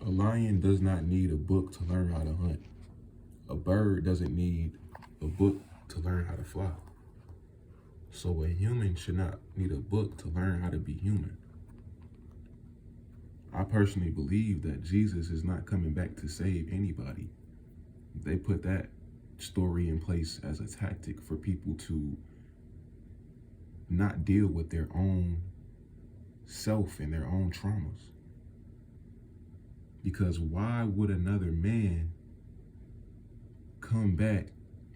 A lion does not need a book to learn how to hunt. A bird doesn't need a book to learn how to fly. So a human should not need a book to learn how to be human. I personally believe that Jesus is not coming back to save anybody. They put that story in place as a tactic for people to not deal with their own self and their own traumas. Because why would another man come back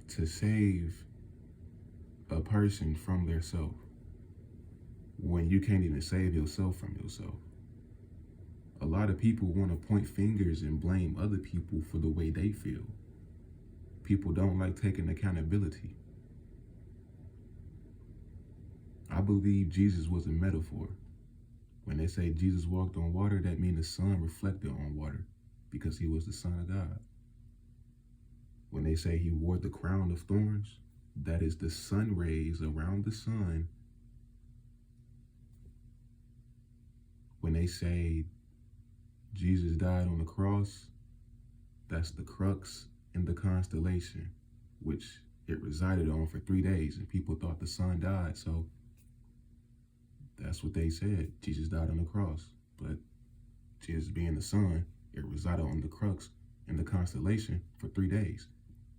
to save a person from their self when you can't even save yourself from yourself? A lot of people want to point fingers and blame other people for the way they feel. People don't like taking accountability. I believe Jesus was a metaphor. When they say Jesus walked on water, that means the sun reflected on water because he was the Son of God. When they say he wore the crown of thorns, that is the sun rays around the sun. When they say Jesus died on the cross, that's the crux in the constellation, which it resided on for 3 days, and people thought the sun died, so that's what they said. Jesus died on the cross, but Jesus being the sun, it resided on the crux in the constellation for 3 days.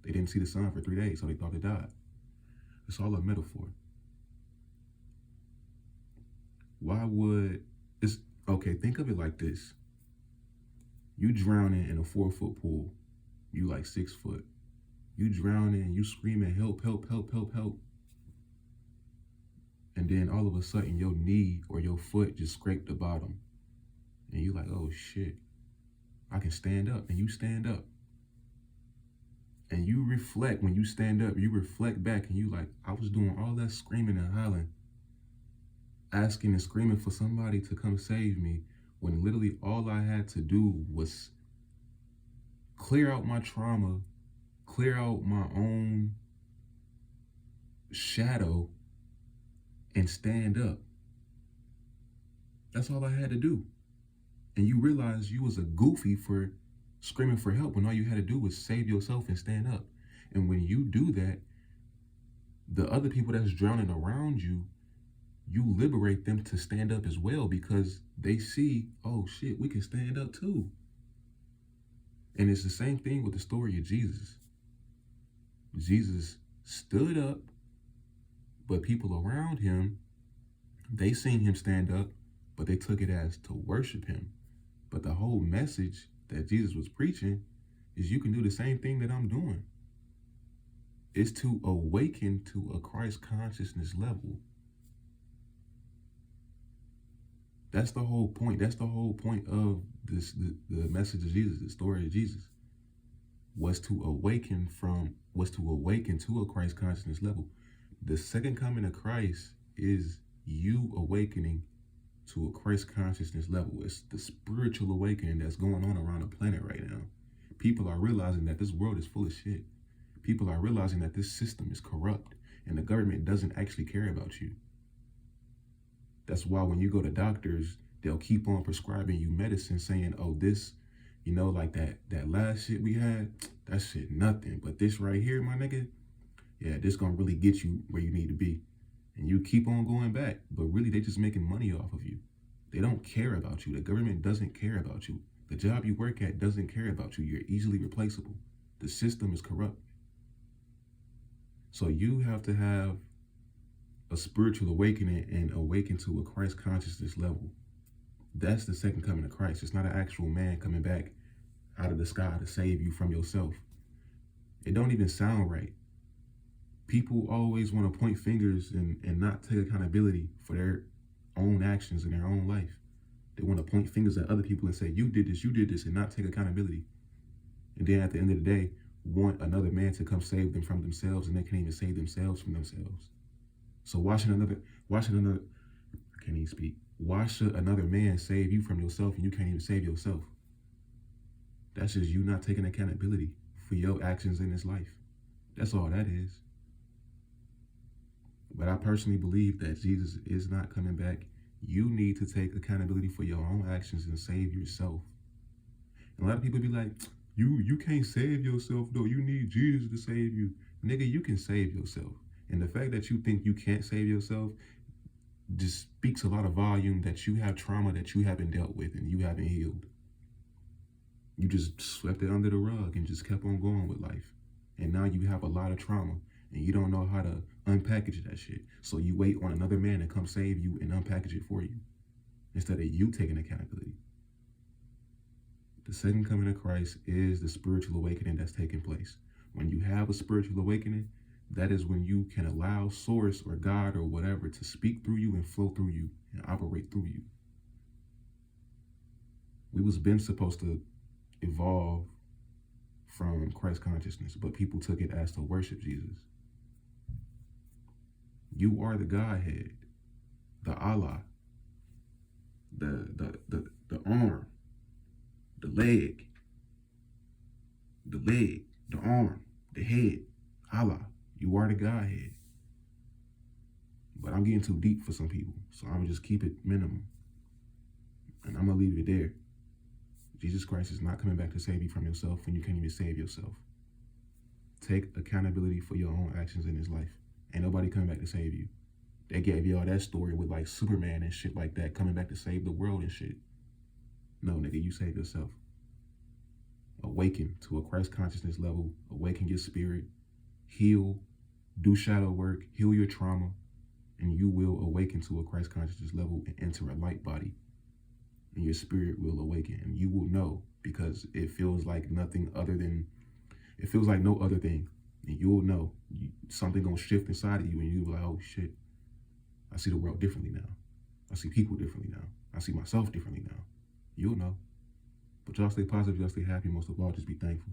They didn't see the sun for 3 days, so they thought it died. It's all a metaphor. Why would it's okay? Think of it like this: you drowning in a 4-foot pool, you like 6 foot. You drowning, you screaming, help, help, help, help, help. And then all of a sudden your knee or your foot just scraped the bottom. And you like, oh shit, I can stand up. And you stand up. And you reflect, when you stand up, you reflect back and you like, I was doing all that screaming and hollering, asking and screaming for somebody to come save me, when literally all I had to do was clear out my trauma, clear out my own shadow, and stand up. That's all I had to do. And you realize you was a goofy for screaming for help when all you had to do was save yourself and stand up. And when you do that, the other people that's drowning around you, you liberate them to stand up as well, because they see, oh shit, we can stand up too. And it's the same thing with the story of Jesus. Jesus stood up, but people around him, they seen him stand up, but they took it as to worship him. But the whole message that Jesus was preaching is you can do the same thing that I'm doing. It's to awaken to a Christ consciousness level. That's the whole point. That's the whole point of this, the message of Jesus, the story of Jesus, was to awaken to a Christ consciousness level. The second coming of Christ is you awakening to a Christ consciousness level. It's the spiritual awakening that's going on around the planet right now. People are realizing that this world is full of shit. People are realizing that this system is corrupt and the government doesn't actually care about you. That's why when you go to doctors, they'll keep on prescribing you medicine saying, oh, this, like that last shit we had, that shit nothing. But this right here, my nigga, yeah, this gonna really get you where you need to be. And you keep on going back, but really they just making money off of you. They don't care about you. The government doesn't care about you. The job you work at doesn't care about you. You're easily replaceable. The system is corrupt. So you have to have a spiritual awakening and awaken to a Christ consciousness level. That's the second coming of Christ. It's not an actual man coming back out of the sky to save you from yourself. It don't even sound right. People always want to point fingers and not take accountability for their own actions in their own life. They want to point fingers at other people and say, you did this, and not take accountability. And then at the end of the day, want another man to come save them from themselves, and they can't even save themselves from themselves. So why should another man save you from yourself and you can't even save yourself? That's just you not taking accountability for your actions in this life. That's all that is. But I personally believe that Jesus is not coming back. You need to take accountability for your own actions and save yourself. And a lot of people be like, you can't save yourself though. You need Jesus to save you. Nigga, you can save yourself. And the fact that you think you can't save yourself just speaks a lot of volume that you have trauma that you haven't dealt with and you haven't healed. You just swept it under the rug and just kept on going with life. And now you have a lot of trauma and you don't know how to unpackage that shit. So you wait on another man to come save you and unpackage it for you instead of you taking accountability. The second coming of Christ is the spiritual awakening that's taking place. When you have a spiritual awakening, that is when you can allow source or God or whatever to speak through you and flow through you and operate through you. We was been supposed to evolve from Christ consciousness, but people took it as to worship Jesus. You are the Godhead, the Allah, the arm, the leg, the arm, the head, Allah. You are the Godhead. But I'm getting too deep for some people, so I'm gonna just keep it minimum. And I'm gonna leave it there. Jesus Christ is not coming back to save you from yourself when you can't even save yourself. Take accountability for your own actions in this life. Ain't nobody coming back to save you. They gave you all that story with like Superman and shit like that, coming back to save the world and shit. No, nigga, you save yourself. Awaken to a Christ consciousness level, awaken your spirit, heal, do shadow work, heal your trauma, and you will awaken to a Christ consciousness level and enter a light body. And your spirit will awaken, and you will know, because it feels like nothing other than, it feels like no other thing. And you'll know something gonna shift inside of you, and you'll be like, oh shit, I see the world differently now. I see people differently now. I see myself differently now. You'll know. But y'all stay positive, y'all stay happy. Most of all, just be thankful.